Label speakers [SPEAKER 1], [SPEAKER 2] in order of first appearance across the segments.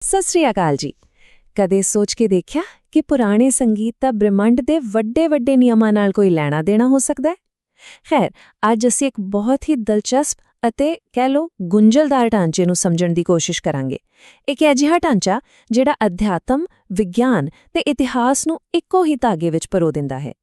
[SPEAKER 1] ਸਤਿ ਸ੍ਰੀ ਅਕਾਲ ਜੀ। ਕਦੇ ਸੋਚ ਕੇ ਦੇਖਿਆ ਕਿ ਪੁਰਾਣੇ ਸੰਗੀਤ ਦਾ ਬ੍ਰਹਿਮੰਡ ਦੇ ਵੱਡੇ ਨਿਯਮਾਂ ਨਾਲ ਕੋਈ ਲੈਣਾ ਦੇਣਾ ਹੋ ਸਕਦਾ ਹੈ? ਖੈਰ, ਅੱਜ ਅਸੀਂ ਇੱਕ ਬਹੁਤ ਹੀ ਦਿਲਚਸਪ ਅਤੇ ਕਹਿ ਲਓ ਗੁੰਝਲਦਾਰ ਢਾਂਚੇ ਨੂੰ ਸਮਝਣ ਦੀ ਕੋਸ਼ਿਸ਼ ਕਰਾਂਗੇ। ਇੱਕ ਅਜਿਹਾ ਢਾਂਚਾ ਜਿਹੜਾ ਅਧਿਆਤਮ, ਵਿਗਿਆਨ ਤੇ ਇਤਿਹਾਸ ਨੂੰ ਇੱਕੋ ਹੀ ਧਾਗੇ ਵਿੱਚ ਪਰੋ ਦਿੰਦਾ ਹੈ।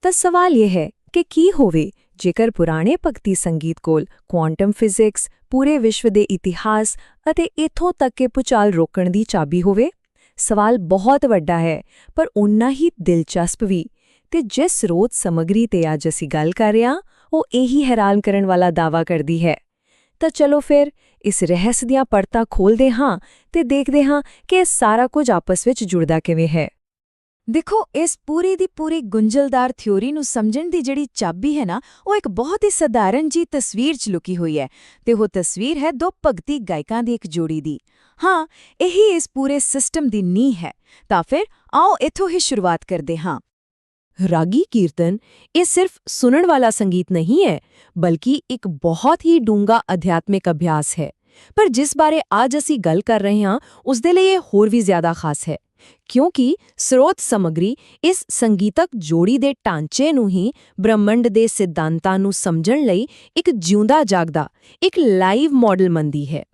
[SPEAKER 1] ਤਾਂ ਸਵਾਲ ਇਹ ਹੈ ਕਿ ਕੀ ਹੋਵੇ ਜੇਕਰ ਪੁਰਾਣੇ ਭਗਤੀ ਸੰਗੀਤ ਕੋਲ ਕੁਆਂਟਮ ਫਿਜ਼ਿਕਸ, ਪੂਰੇ ਵਿਸ਼ਵ ਦੇ ਇਤਿਹਾਸ ਅਤੇ ਇੱਥੋਂ ਤੱਕ ਕਿ ਭੂਚਾਲ ਰੋਕਣ ਦੀ ਚਾਬੀ ਹੋਵੇ? ਸਵਾਲ ਬਹੁਤ ਵੱਡਾ ਹੈ, ਪਰ ਉਨਾ ਹੀ ਦਿਲਚਸਪ ਵੀ। ਤੇ ਜਿਸ ਸਰੋਤ ਸਮੱਗਰੀ ਤੇ ਅੱਜ ਅਸੀਂ ਗੱਲ ਕਰ ਰਹੇ ਹਾਂ, ਉਹ ਇਹੀ ਹੈਰਾਨ ਕਰਨ ਵਾਲਾ ਦਾਅਵਾ ਕਰਦੀ ਹੈ। ਤਾਂ ਚਲੋ ਫਿਰ ਇਸ ਰਹੱਸ ਦੀਆਂ ਪਰਤਾਂ ਖੋਲ੍ਹਦੇ ਹਾਂ ਤੇ ਦੇਖਦੇ ਹਾਂ ਕਿ ਇਹ ਸਾਰਾ ਕੁਝ ਆਪਸ ਵਿੱਚ ਜੁੜਦਾ ਕਿਵੇਂ ਹੈ। ਦੇਖੋ, ਇਸ ਪੂਰੀ ਦੀ ਪੂਰੀ ਗੁੰਝਲਦਾਰ ਥਿਊਰੀ ਨੂੰ ਸਮਝਣ ਦੀ ਜਿਹੜੀ ਚਾਬੀ ਹੈ ਨਾ, ਉਹ ਇੱਕ ਬਹੁਤ ਹੀ ਸਧਾਰਨ ਜੀ ਤਸਵੀਰ 'ਚ ਲੁਕੀ ਹੋਈ ਹੈ। ਤੇ ਉਹ ਤਸਵੀਰ ਹੈ ਦੋ ਭਗਤੀ ਗਾਇਕਾਂ ਦੀ ਇੱਕ ਜੋੜੀ ਦੀ। ਹਾਂ, ਇਹੀ ਇਸ ਪੂਰੇ ਸਿਸਟਮ ਦੀ ਨੀਂਹ ਹੈ। ਤਾਂ ਫਿਰ ਆਓ ਇੱਥੋਂ ਹੀ ਸ਼ੁਰੂਆਤ ਕਰਦੇ ਹਾਂ। ਰਾਗੀ ਕੀਰਤਨ ਇਹ ਸਿਰਫ ਸੁਣਨ ਵਾਲਾ ਸੰਗੀਤ ਨਹੀਂ ਹੈ, ਬਲਕਿ ਇੱਕ ਬਹੁਤ ਹੀ ਡੂੰਘਾ ਅਧਿਆਤਮਿਕ ਅਭਿਆਸ ਹੈ। ਪਰ ਜਿਸ ਬਾਰੇ ਅੱਜ ਅਸੀਂ ਗੱਲ ਕਰ ਰਹੇ ਹਾਂ, ਉਸ ਦੇ ਲਈ ਇਹ ਹੋਰ ਵੀ ਜ਼ਿਆਦਾ ਖਾਸ ਹੈ, ਕਿਉਂਕਿ ਸਰੋਤ ਸਮੱਗਰੀ ਇਸ ਸੰਗੀਤਕ ਜੋੜੀ ਦੇ ਢਾਂਚੇ ਨੂੰ ਹੀ ਬ੍ਰਹਿਮੰਡ ਦੇ ਸਿਧਾਂਤਾਂ ਨੂੰ ਸਮਝਣ ਲਈ ਇੱਕ ਜਿਉਂਦਾ ਜਾਗਦਾ, ਇੱਕ ਲਾਈਵ ਮਾਡਲ ਮੰਨਦੀ ਹੈ।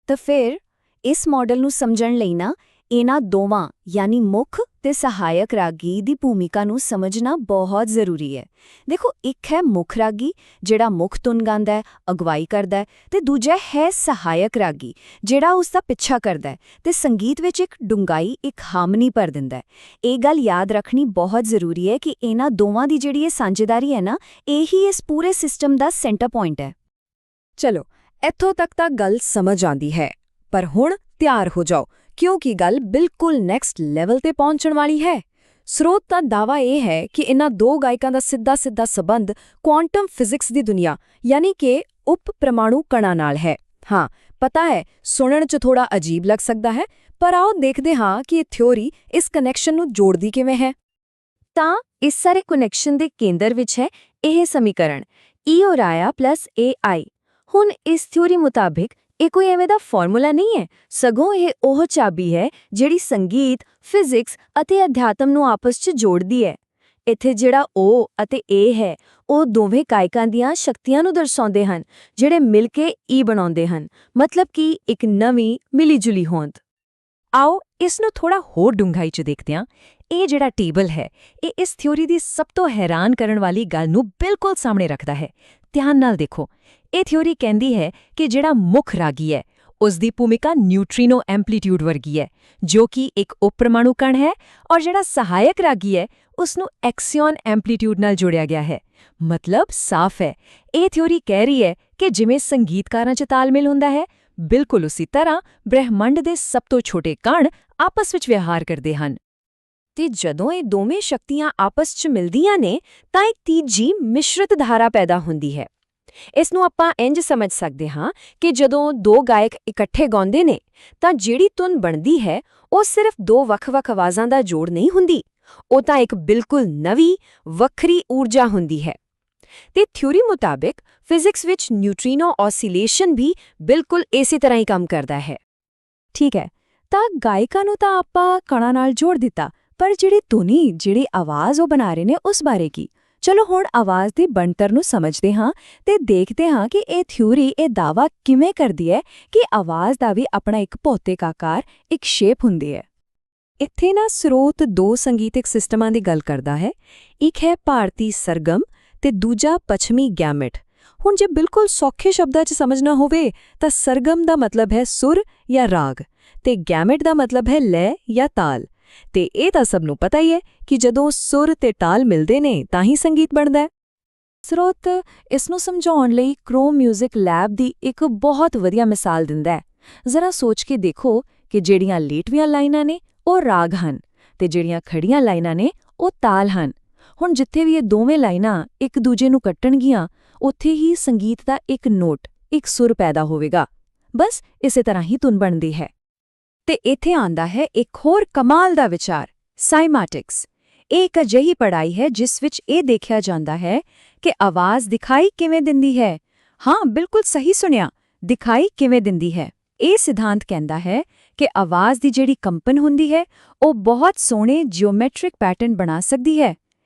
[SPEAKER 1] ਤਾਂ ਫਿਰ ਇਸ ਮਾਡਲ ਨੂੰ ਸਮਝਣ ਲਈ ਨਾ ਇਹਨਾਂ ਦੋਵਾਂ ਯਾਨੀ ਮੁੱਖ ਤੇ ਸਹਾਇਕ ਰਾਗੀ ਦੀ ਭੂਮਿਕਾ ਨੂੰ ਸਮਝਣਾ ਬਹੁਤ ਜ਼ਰੂਰੀ ਹੈ। ਦੇਖੋ, ਇੱਕ ਹੈ ਮੁੱਖ ਰਾਗੀ ਜਿਹੜਾ ਮੁੱਖ ਧੁਨ ਗਾਉਂਦਾ ਹੈ, ਅਗਵਾਈ ਕਰਦਾ ਹੈ, ਤੇ ਦੂਜਾ ਹੈ ਸਹਾਇਕ ਰਾਗੀ ਜਿਹੜਾ ਉਸ ਦਾ ਪਿੱਛਾ ਕਰਦਾ ਹੈ ਤੇ ਸੰਗੀਤ ਵਿੱਚ ਇੱਕ ਡੂੰਘਾਈ, ਇੱਕ ਹਾਰਮਨੀ ਭਰ ਦਿੰਦਾ ਹੈ। ਇਹ ਗੱਲ ਯਾਦ ਰੱਖਣੀ ਬਹੁਤ ਜ਼ਰੂਰੀ ਹੈ ਕਿ ਇਹਨਾਂ ਦੋਵਾਂ ਦੀ ਜਿਹੜੀ ਇਹ ਸਾਂਝੇਦਾਰੀ ਹੈ ਨਾ, ਇਹੀ ਇਸ ਪੂਰੇ ਸਿਸਟਮ ਦਾ ਸੈਂਟਰ ਪੁਆਇੰਟ ਹੈ। ਚਲੋ, ਇੱਥੋਂ ਤੱਕ ਤਾਂ ਗੱਲ ਸਮਝ ਆਉਂਦੀ ਹੈ, ਪਰ ਹੁਣ ਤਿਆਰ ਹੋ ਜਾਓ, ਕਿਉਂਕਿ ਗੱਲ ਬਿਲਕੁਲ ਨੈਕਸਟ ਲੈਵਲ ਤੇ ਪਹੁੰਚਣ ਵਾਲੀ ਹੈ। ਸਰੋਤ ਦਾ ਦਾਅਵਾ ਇਹ ਹੈ ਕਿ ਇਨ੍ਹਾਂ ਦੋ ਗਾਇਕਾਂ ਦਾ ਸਿੱਧਾ ਸਬੰਧ ਕੁਆਂਟਮ ਫਿਜ਼ਿਕਸ ਦੀ ਦੁਨੀਆ ਯਾਨੀ ਕਿ ਉਪ-ਪ੍ਰਮਾਣੂ ਕਣਾਂ ਨਾਲ ਹੈ। ਹਾਂ, ਪਤਾ ਹੈ, ਸੁਣਨ 'ਚ ਥੋੜਾ ਅਜੀਬ ਲੱਗ ਸਕਦਾ ਹੈ, ਪਰ ਆਓ ਦੇਖਦੇ ਹਾਂ ਕਿ ਇਹ ਥਿਊਰੀ ਇਸ ਕਨੈਕਸ਼ਨ ਨੂੰ ਜੋੜਦੀ ਕਿਵੇਂ ਹੈ। ਤਾਂ ਇਸ ਸਾਰੇ ਕਨੈਕਸ਼ਨ ਦੇ ਕੇਂਦਰ ਵਿੱਚ ਹੈ ਇਹ ਸਮੀਕਰਨ E ਰਾਇਆ ਪਲੱਸ AI। ਹੁਣ ਇਸ ਥਿਊਰੀ ਮੁਤਾਬਿਕ ਇਹ ਕੋਈ ਐਵੇਂ ਦਾ ਫਾਰਮੂਲਾ ਨਹੀਂ ਹੈ, ਸਗੋਂ ਇਹ ਉਹ ਚਾਬੀ ਹੈ ਜਿਹੜੀ ਸੰਗੀਤ, ਫਿਜ਼ਿਕਸ ਅਤੇ ਅਧਿਆਤਮ ਨੂੰ ਆਪਸ 'ਚ ਜੋੜਦੀ ਹੈ। ਇੱਥੇ ਜਿਹੜਾ O ਅਤੇ A ਹੈ, ਉਹ ਦੋਵੇਂ ਗਾਇਕਾਂ ਦੀਆਂ ਸ਼ਕਤੀਆਂ ਨੂੰ ਦਰਸਾਉਂਦੇ ਹਨ, ਜਿਹੜੇ ਮਿਲ ਕੇ E ਬਣਾਉਂਦੇ ਹਨ, ਮਤਲਬ ਕਿ ਇੱਕ ਨਵੀਂ ਮਿਲੀ-ਜੁਲੀ ਹੋਂਦ। ਆਓ ਇਸ ਨੂੰ ਥੋੜਾ ਹੋਰ ਡੂੰਘਾਈ 'ਚ ਦੇਖਦੇ ਹਾਂ। ਇਹ ਜਿਹੜਾ ਟੇਬਲ ਹੈ, ਇਹ ਇਸ ਥਿਊਰੀ ਦੀ ਸਭ ਤੋਂ ਹੈਰਾਨ ਕਰਨ ਵਾਲੀ ਗੱਲ ਨੂੰ ਬਿਲਕੁਲ ਸਾਹਮਣੇ ਰੱਖਦਾ ਹੈ। ਧਿਆਨ ਨਾਲ ਦੇਖੋ, ਇਹ ਥਿਊਰੀ ਕਹਿੰਦੀ ਹੈ ਕਿ ਜਿਹੜਾ ਮੁੱਖ ਰਾਗੀ ਹੈ, ਉਸ ਦੀ ਭੂਮਿਕਾ ਨਿਊਟ੍ਰੀਨੋ ਐਂਪਲੀਟਿਊਡ ਵਰਗੀ ਹੈ, ਜੋ ਕਿ ਇੱਕ ਉਪ-ਪ੍ਰਮਾਣੂ ਕਣ ਹੈ, ਔਰ ਜਿਹੜਾ ਸਹਾਇਕ ਰਾਗੀ ਹੈ, ਉਸ ਨੂੰ ਐਕਸੀਓਨ ਐਂਪਲੀਟਿਊਡ ਨਾਲ ਜੋੜਿਆ ਗਿਆ ਹੈ। ਮਤਲਬ ਸਾਫ਼ ਹੈ, ਇਹ ਥਿਊਰੀ ਕਹਿ ਰਹੀ ਹੈ ਕਿ ਜਿਵੇਂ ਸੰਗੀਤਕਾਰਾਂ 'ਚ ਤਾਲਮੇਲ ਹੁੰਦਾ ਹੈ, ਬਿਲਕੁਲ ਉਸੇ ਤਰ੍ਹਾਂ ਬ੍ਰਹਿਮੰਡ ਦੇ ਸਭ ਤੋਂ ਛੋਟੇ ਕਣ ਆਪਸ ਵਿੱਚ ਵਿਵਹਾਰ ਕਰਦੇ ਹਨ। ਤੇ ਜਦੋਂ ਇਹ ਦੋਵੇਂ ਸ਼ਕਤੀਆਂ ਆਪਸ 'ਚ ਮਿਲਦੀਆਂ ਨੇ, ਤਾਂ ਇੱਕ ਤੀਜੀ ਮਿਸ਼ਰਤ ਧਾਰਾ ਪੈਦਾ ਹੁੰਦੀ ਹੈ। ਇਸ ਨੂੰ ਆਪਾਂ ਇੰਜ ਸਮਝ ਸਕਦੇ ਹਾਂ ਕਿ ਜਦੋਂ ਦੋ ਗਾਇਕ ਇਕੱਠੇ ਗਾਉਂਦੇ ਨੇ, ਤਾਂ ਜਿਹੜੀ ਧੁਨ ਬਣਦੀ ਹੈ, ਉਹ ਸਿਰਫ ਦੋ ਵੱਖ-ਵੱਖ ਆਵਾਜ਼ਾਂ ਦਾ ਜੋੜ ਨਹੀਂ ਹੁੰਦੀ, ਉਹ ਤਾਂ ਇੱਕ ਬਿਲਕੁਲ ਨਵੀਂ, ਵੱਖਰੀ ਊਰਜਾ ਹੁੰਦੀ ਹੈ। ਤੇ ਥਿਊਰੀ ਮੁਤਾਬਿਕ ਫਿਜ਼ਿਕਸ ਵਿੱਚ ਨਿਊਟ੍ਰੀਨੋ ਔਸੀਲੇਸ਼ਨ ਵੀ ਬਿਲਕੁਲ ਇਸੇ ਤਰ੍ਹਾਂ ਹੀ ਕੰਮ ਕਰਦਾ ਹੈ। ਠੀਕ ਹੈ, ਤਾਂ ਗਾਇਕਾਂ ਨੂੰ ਤਾਂ ਆਪਾਂ ਕਣਾਂ ਨਾਲ ਜੋੜ ਦਿੱਤਾ, ਪਰ ਜਿਹੜੀ ਧੁਨੀ, ਜਿਹੜੀ ਆਵਾਜ਼ ਉਹ ਬਣਾ ਰਹੇ ਨੇ, ਉਸ ਬਾਰੇ ਕੀ? ਚਲੋ ਹੁਣ ਆਵਾਜ਼ ਦੀ ਬਣਤਰ ਨੂੰ ਸਮਝਦੇ ਹਾਂ ਤੇ ਦੇਖਦੇ ਹਾਂ ਕਿ ਇਹ ਥਿਊਰੀ ਇਹ ਦਾਅਵਾ ਕਿਵੇਂ ਕਰਦੀ ਹੈ ਕਿ ਆਵਾਜ਼ ਦਾ ਵੀ ਆਪਣਾ ਇੱਕ ਭੌਤਿਕ ਆਕਾਰ, ਇੱਕ ਸ਼ੇਪ ਹੁੰਦੀ ਹੈ। ਇੱਥੇ ਨਾ ਸਰੋਤ ਦੋ ਸੰਗੀਤਿਕ ਸਿਸਟਮਾਂ ਦੀ ਗੱਲ ਕਰਦਾ ਹੈ। ਇੱਕ ਹੈ ਭਾਰਤੀ ਸਰਗਮ ਤੇ ਦੂਜਾ ਪੱਛਮੀ ਗੈਮਟ। ਹੁਣ ਜੇ ਬਿਲਕੁਲ ਸੌਖੇ ਸ਼ਬਦਾਂ 'ਚ ਸਮਝਣਾ ਹੋਵੇ ਤਾਂ ਸਰਗਮ ਦਾ ਮਤਲਬ ਹੈ ਸੁਰ ਜਾਂ ਰਾਗ ਤੇ ਗੈਮਟ ਦਾ ਮਤਲਬ ਹੈ ਲੈਅ ਜਾਂ ਤਾਲ। ਤੇ ਇਹ ਤਾਂ ਸਭ ਨੂੰ ਪਤਾ ਹੀ ਹੈ ਕਿ ਜਦੋਂ ਸੁਰ ਤੇ ਤਾਲ ਮਿਲਦੇ ਨੇ ਤਾਂ ਹੀ ਸੰਗੀਤ ਬਣਦਾ ਹੈ। ਸਰੋਤ ਇਸ ਨੂੰ ਸਮਝਾਉਣ ਲਈ ਕ੍ਰੋਮ ਮਿਊਜ਼ਿਕ ਲੈਬ ਦੀ ਇੱਕ ਬਹੁਤ ਵਧੀਆ ਮਿਸਾਲ ਦਿੰਦਾ ਹੈ। ਜ਼ਰਾ ਸੋਚ ਕੇ ਦੇਖੋ ਕਿ ਜਿਹੜੀਆਂ ਲੇਟਵੀਆਂ ਲਾਈਨਾਂ ਨੇ ਉਹ ਰਾਗ ਹਨ ਤੇ ਜਿਹੜੀਆਂ ਖੜੀਆਂ ਲਾਈਨਾਂ ਨੇ ਉਹ ਤਾਲ ਹਨ। ਹੁਣ ਜਿੱਥੇ ਵੀ ਇਹ ਦੋਵੇਂ ਲਾਈਨਾਂ ਇੱਕ ਦੂਜੇ ਨੂੰ ਕੱਟਣਗੀਆਂ, ਉੱਥੇ ਹੀ ਸੰਗੀਤ ਦਾ ਇੱਕ ਨੋਟ, ਇੱਕ ਸੁਰ ਪੈਦਾ ਹੋਵੇਗਾ। ਬਸ ਇਸੇ ਤਰ੍ਹਾਂ ਹੀ ਧੁਨ ਬਣਦੀ ਹੈ। ਤੇ ਇੱਥੇ ਆਉਂਦਾ ਹੈ ਇੱਕ ਹੋਰ ਕਮਾਲ ਦਾ ਵਿਚਾਰ, ਸਾਈਮੈਟਿਕਸ। ਇਹ ਇੱਕ ਅਜਿਹੀ ਪੜ੍ਹਾਈ ਹੈ ਜਿਸ ਵਿੱਚ ਇਹ ਦੇਖਿਆ ਜਾਂਦਾ ਹੈ ਕਿ ਆਵਾਜ਼ ਦਿਖਾਈ ਕਿਵੇਂ ਦਿੰਦੀ ਹੈ। ਹਾਂ, ਬਿਲਕੁਲ ਸਹੀ ਸੁਣਿਆ, ਦਿਖਾਈ ਕਿਵੇਂ ਦਿੰਦੀ ਹੈ। ਇਹ ਸਿਧਾਂਤ ਕਹਿੰਦਾ ਹੈ
[SPEAKER 2] ਕਿ ਆਵਾਜ਼ ਦੀ ਜਿਹੜੀ ਕੰਪਨ ਹੁੰਦੀ ਹੈ ਉਹ ਬਹੁਤ ਸੋਹਣੇ ਜਿਓਮੈਟ੍ਰਿਕ ਪੈਟਰਨ ਬਣਾ ਸਕਦੀ ਹੈ।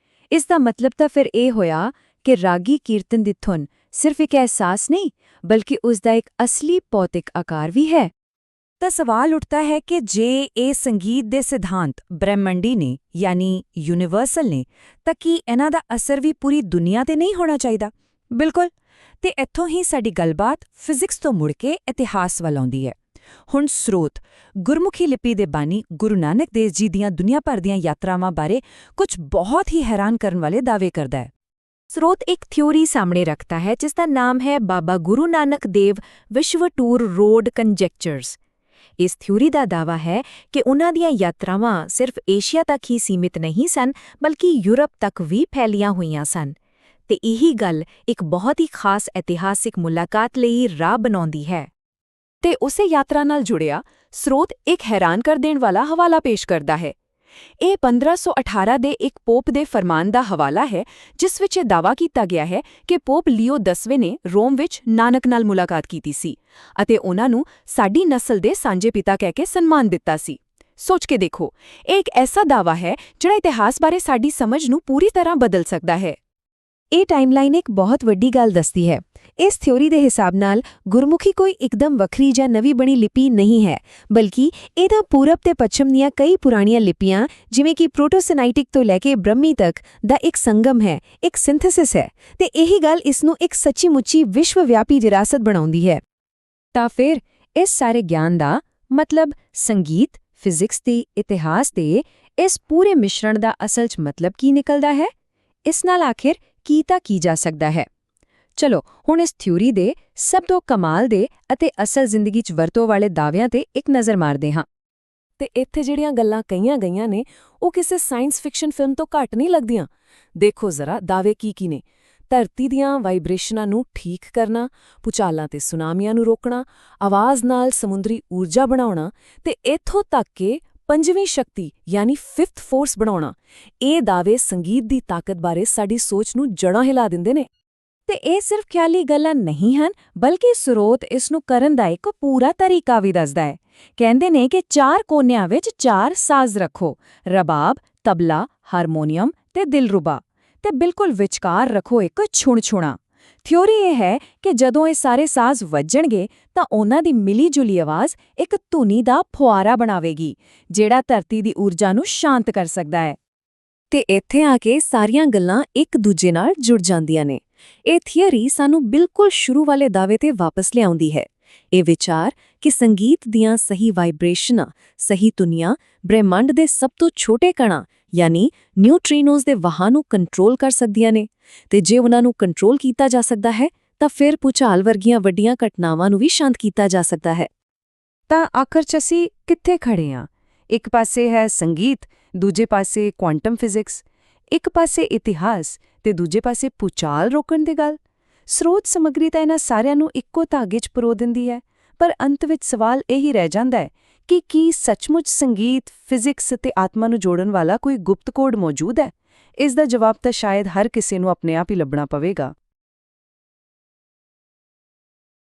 [SPEAKER 2] ਇਸ ਦਾ ਮਤਲਬ ਤਾਂ ਫਿਰ ਇਹ ਹੋਇਆ ਕਿ ਰਾਗੀ ਕੀਰਤਨ ਦੀ ਧੁਨ ਸਿਰਫ ਇੱਕ ਅਹਿਸਾਸ ਨਹੀਂ, ਬਲਕਿ ਉਸ ਦਾ ਇੱਕ ਅਸਲੀ ਭੌਤਿਕ ਆਕਾਰ ਵੀ ਹੈ। ਤਾਂ ਸਵਾਲ ਉੱਠਦਾ ਹੈ ਕਿ ਜੇ ਇਹ ਸੰਗੀਤ ਦੇ ਸਿਧਾਂਤ ਬ੍ਰਹਿਮੰਡੀ ਨੇ ਯਾਨੀ ਯੂਨੀਵਰਸਲ ਨੇ, ਤਾਂ ਕੀ ਇਹਨਾਂ ਦਾ ਅਸਰ ਵੀ ਪੂਰੀ ਦੁਨੀਆ ਤੇ ਨਹੀਂ ਹੋਣਾ ਚਾਹੀਦਾ? ਬਿਲਕੁਲ। ਤੇ ਇੱਥੋਂ ਹੀ ਸਾਡੀ ਗੱਲਬਾਤ ਫਿਜ਼ਿਕਸ ਤੋਂ ਮੁੜ ਕੇ ਇਤਿਹਾਸ ਵੱਲ ਆਉਂਦੀ ਹੈ। ਹੁਣ ਸਰੋਤ ਗੁਰਮੁਖੀ ਲਿਪੀ ਦੇ ਬਾਨੀ ਗੁਰੂ ਨਾਨਕ ਦੇਵ ਜੀ ਦੀਆਂ ਦੁਨੀਆ ਭਰ ਦੀਆਂ ਯਾਤਰਾਵਾਂ ਬਾਰੇ ਕੁਝ ਬਹੁਤ ਹੀ ਹੈਰਾਨ ਕਰਨ ਵਾਲੇ ਦਾਅਵੇ ਕਰਦਾ ਹੈ। ਸਰੋਤ ਇੱਕ ਥਿਊਰੀ ਸਾਹਮਣੇ ਰੱਖਦਾ ਹੈ ਜਿਸ ਦਾ ਨਾਮ ਹੈ ਬਾਬਾ ਗੁਰੂ ਨਾਨਕ ਦੇਵ ਵਿਸ਼ਵ ਟੂਰ ਰੋਡ ਕੰਜੈਕਚਰਸ। ਇਸ ਥਿਊਰੀ ਦਾ ਦਾਅਵਾ ਹੈ ਕਿ ਉਨ੍ਹਾਂ ਦੀਆਂ ਯਾਤਰਾਵਾਂ ਸਿਰਫ ਏਸ਼ੀਆ ਤੱਕ ਹੀ ਸੀਮਿਤ ਨਹੀਂ ਸਨ, ਬਲਕਿ ਯੂਰਪ ਤੱਕ ਵੀ ਫੈਲੀਆਂ ਹੋਈਆਂ ਸਨ। ਤੇ ਇਹੀ ਗੱਲ ਇੱਕ ਬਹੁਤ ਹੀ ਖਾਸ ਇਤਿਹਾਸਿਕ ਮੁਲਾਕਾਤ ਲਈ ਰਾਹ ਬਣਾਉਂਦੀ ਹੈ। ਤੇ ਉਸੇ ਯਾਤਰਾ ਨਾਲ ਜੁੜਿਆ ਸਰੋਤ ਇੱਕ ਹੈਰਾਨ ਕਰ ਦੇਣ ਵਾਲਾ ਹਵਾਲਾ ਪੇਸ਼ ਕਰਦਾ ਹੈ। ਇਹ 1518 ਦੇ ਇੱਕ ਪੋਪ ਦੇ ਫਰਮਾਨ ਦਾ ਹਵਾਲਾ ਹੈ, ਜਿਸ ਵਿੱਚ ਇਹ ਦਾਅਵਾ ਕੀਤਾ ਗਿਆ ਹੈ ਕਿ ਪੋਪ ਲੀਓ 10ਵੇਂ ਨੇ ਰੋਮ ਵਿੱਚ ਨਾਨਕ ਨਾਲ ਮੁਲਾਕਾਤ ਕੀਤੀ ਸੀ ਅਤੇ ਉਹਨਾਂ ਨੂੰ ਸਾਡੀ ਨਸਲ ਦੇ ਸਾਂਝੇ ਪਿਤਾ ਕਹਿ ਕੇ ਸਨਮਾਨ ਦਿੱਤਾ ਸੀ। ਸੋਚ ਕੇ ਦੇਖੋ, ਇਹ ਇੱਕ ਐਸਾ ਦਾਅਵਾ ਹੈ ਜਿਹੜਾ ਇਤਿਹਾਸ ਬਾਰੇ ਸਾਡੀ ਸਮਝ ਨੂੰ ਪੂਰੀ ਤਰ੍ਹਾਂ ਬਦਲ ਸਕਦਾ ਹੈ। ਇਹ ਟਾਈਮਲਾਈਨ ਇੱਕ ਬਹੁਤ ਵੱਡੀ ਗੱਲ ਦੱਸਦੀ ਹੈ। ਇਸ ਥਿਊਰੀ ਦੇ ਹਿਸਾਬ ਨਾਲ ਗੁਰਮੁਖੀ ਕੋਈ ਇੱਕਦਮ ਵੱਖਰੀ ਜਾਂ ਨਵੀਂ ਬਣੀ ਲਿਪੀ ਨਹੀਂ ਹੈ, ਬਲਕਿ ਇਹ ਤਾਂ ਪੂਰਬ ਤੇ ਪੱਛਮ ਦੀਆਂ ਕਈ ਪੁਰਾਣੀਆਂ ਲਿਪੀਆਂ ਜਿਵੇਂ ਕਿ ਪ੍ਰੋਟੋਸੈਨਾਈਟਿਕ ਤੋਂ ਲੈ ਕੇ ਬ੍ਰਹਮੀ ਤੱਕ ਦਾ ਇੱਕ ਸੰਗਮ ਹੈ, ਇੱਕ ਸਿੰਥੇਸਿਸ ਹੈ। ਤੇ ਇਹੀ ਗੱਲ ਇਸ ਨੂੰ ਇੱਕ ਸੱਚੀ-ਮੁੱਚੀ ਵਿਸ਼ਵ-ਵਿਆਪੀ ਵਿਰਾਸਤ ਬਣਾਉਂਦੀ ਹੈ। ਤਾਂ ਫਿਰ ਇਸ ਸਾਰੇ ਗਿਆਨ ਦਾ ਮਤਲਬ ਸੰਗੀਤ, ਫਿਜ਼ਿਕਸ ਤੇ ਇਤਿਹਾਸ ਦੇ ਇਸ ਪੂਰੇ ਮਿਸ਼ਰਣ ਦਾ ਅਸਲ 'ਚ ਮਤਲਬ ਕੀ ਨਿਕਲਦਾ ਹੈ? ਇਸ ਨਾਲ ਆਖਿਰ ਕੀ ਜਾ ਸਕਦਾ ਹੈ? ਚਲੋ ਹੁਣ ਇਸ ਥਿਊਰੀ ਦੇ ਸਭ ਤੋਂ ਕਮਾਲ ਦੇ ਅਤੇ ਅਸਲ ਜ਼ਿੰਦਗੀ 'ਚ ਵਰਤੋਂ ਵਾਲੇ ਦਾਅਵਿਆਂ ਤੇ ਇੱਕ ਨਜ਼ਰ ਮਾਰਦੇ ਹਾਂ।
[SPEAKER 1] ਤੇ ਇੱਥੇ ਜਿਹੜੀਆਂ ਗੱਲਾਂ ਕਹੀਆਂ ਗਈਆਂ ਨੇ ਉਹ ਕਿਸੇ ਸਾਇੰਸ ਫਿਕਸ਼ਨ ਫਿਲਮ ਤੋਂ ਘੱਟ ਨਹੀਂ ਲੱਗਦੀਆਂ। ਦੇਖੋ ਜ਼ਰਾ ਦਾਅਵੇ ਕੀ ਨੇ। ਧਰਤੀ ਦੀਆਂ ਵਾਈਬ੍ਰੇਸ਼ਨਾਂ ਨੂੰ ਠੀਕ ਕਰਨਾ, ਭੂਚਾਲਾਂ ਤੇ ਸੁਨਾਮੀਆਂ ਨੂੰ ਰੋਕਣਾ, ਆਵਾਜ਼ ਨਾਲ ਸਮੁੰਦਰੀ ਊਰਜਾ ਬਣਾਉਣਾ ਤੇ ਇੱਥੋਂ ਤੱਕ ਕਿ ਪੰਜਵੀਂ ਸ਼ਕਤੀ ਯਾਨੀ ਫਿਫਥ ਫੋਰਸ ਬਣਾਉਣਾ। ਇਹ ਦਾਅਵੇ ਸੰਗੀਤ ਦੀ ਤਾਕਤ ਬਾਰੇ ਸਾਡੀ ਸੋਚ ਨੂੰ ਜੜ੍ਹਾਂ ਹਿਲਾ ਦਿੰਦੇ ਨੇ। ਤੇ ਇਹ ਸਿਰਫ ਖਿਆਲੀ ਗੱਲਾਂ ਨਹੀਂ ਹਨ, ਬਲਕਿ ਸਰੋਤ ਇਸ ਨੂੰ ਕਰਨ ਦਾ ਇੱਕ ਪੂਰਾ ਤਰੀਕਾ ਵੀ ਦੱਸਦਾ ਹੈ। ਕਹਿੰਦੇ ਨੇ ਕਿ 4 ਕੋਨਿਆਂ ਵਿੱਚ 4 ਸਾਜ਼ ਰੱਖੋ, ਰਬਾਬ, ਤਬਲਾ, ਹਾਰਮੋਨੀਅਮ ਤੇ ਦਿਲਰੁਬਾ, ਤੇ ਬਿਲਕੁਲ ਵਿਚਕਾਰ ਰੱਖੋ ਇੱਕ ਛੁਣਛੁਣਾ। ਥਿਊਰੀ ਇਹ ਹੈ ਕਿ ਜਦੋਂ ਇਹ ਸਾਰੇ ਸਾਜ਼ ਵੱਜਣਗੇ ਤਾਂ ਉਹਨਾਂ ਦੀ ਮਿਲੀ-ਜੁਲੀ ਆਵਾਜ਼ ਇੱਕ ਧੁਨੀ ਦਾ ਫੁਆਰਾ ਬਣਾਵੇਗੀ, ਜਿਹੜਾ ਧਰਤੀ ਦੀ ਊਰਜਾ ਨੂੰ ਸ਼ਾਂਤ ਕਰ ਸਕਦਾ ਹੈ। ਤੇ ਇੱਥੇ ਆ ਕੇ ਸਾਰੀਆਂ ਗੱਲਾਂ ਇੱਕ ਦੂਜੇ ਨਾਲ ਜੁੜ ਜਾਂਦੀਆਂ ਨੇ। ਇਹ ਥਿਊਰੀ ਸਾਨੂੰ ਬਿਲਕੁਲ ਸ਼ੁਰੂ ਵਾਲੇ ਦਾਅਵੇ ਤੇ ਵਾਪਸ ਲਿਆਉਂਦੀ ਹੈ। ਇਹ ਵਿਚਾਰ ਕਿ ਸੰਗੀਤ ਦੀਆਂ ਸਹੀ ਵਾਈਬ੍ਰੇਸ਼ਨਾਂ, ਸਹੀ ਧੁਨੀਆਂ ਬ੍ਰਹਿਮੰਡ ਦੇ ਸਭ ਤੋਂ ਛੋਟੇ ਕਣਾਂ ਯਾਨੀ ਨਿਊਟ੍ਰੀਨੋਜ਼ ਦੇ ਵਹਾਅ ਨੂੰ ਕੰਟਰੋਲ ਕਰ ਸਕਦੀਆਂ ਨੇ, ਤੇ ਜੇ ਉਹਨਾਂ ਨੂੰ ਕੰਟਰੋਲ ਕੀਤਾ ਜਾ ਸਕਦਾ ਹੈ ਤਾਂ ਫਿਰ ਭੂਚਾਲ ਵਰਗੀਆਂ ਵੱਡੀਆਂ ਘਟਨਾਵਾਂ ਨੂੰ ਵੀ ਸ਼ਾਂਤ ਕੀਤਾ ਜਾ ਸਕਦਾ ਹੈ।
[SPEAKER 2] ਤਾਂ ਆਖਰ 'ਚ ਅਸੀਂ ਕਿੱਥੇ ਖੜੇ ਹਾਂ? ਇੱਕ ਪਾਸੇ ਹੈ ਸੰਗੀਤ, ਦੂਜੇ ਪਾਸੇ ਕੁਆਂਟਮ ਫਿਜ਼ਿਕਸ, ਇੱਕ ਪਾਸੇ ਇਤਿਹਾਸ ਤੇ ਦੂਜੇ ਪਾਸੇ ਭੂਚਾਲ ਰੋਕਣ ਦੀ ਗੱਲ। ਸਰੋਤ ਸਮੱਗਰੀ ਤਾਂ ਇਹਨਾਂ ਸਾਰਿਆਂ ਨੂੰ ਇੱਕੋ ਧਾਗੇ 'ਚ ਪਰੋ ਦਿੰਦੀ ਹੈ, ਪਰ ਅੰਤ ਵਿੱਚ ਸਵਾਲ ਇਹੀ ਰਹਿ ਜਾਂਦਾ ਹੈ ਕਿ ਕੀ ਸੱਚਮੁੱਚ ਸੰਗੀਤ, ਫਿਜ਼ਿਕਸ ਤੇ ਆਤਮਾ ਨੂੰ ਜੋੜਨ ਵਾਲਾ ਕੋਈ ਗੁਪਤ ਕੋਡ ਮੌਜੂਦ ਹੈ? ਇਸ ਦਾ ਜਵਾਬ ਤਾਂ ਸ਼ਾਇਦ ਹਰ ਕਿਸੇ ਨੂੰ ਆਪਣੇ ਆਪ ਹੀ ਲੱਭਣਾ ਪਵੇਗਾ।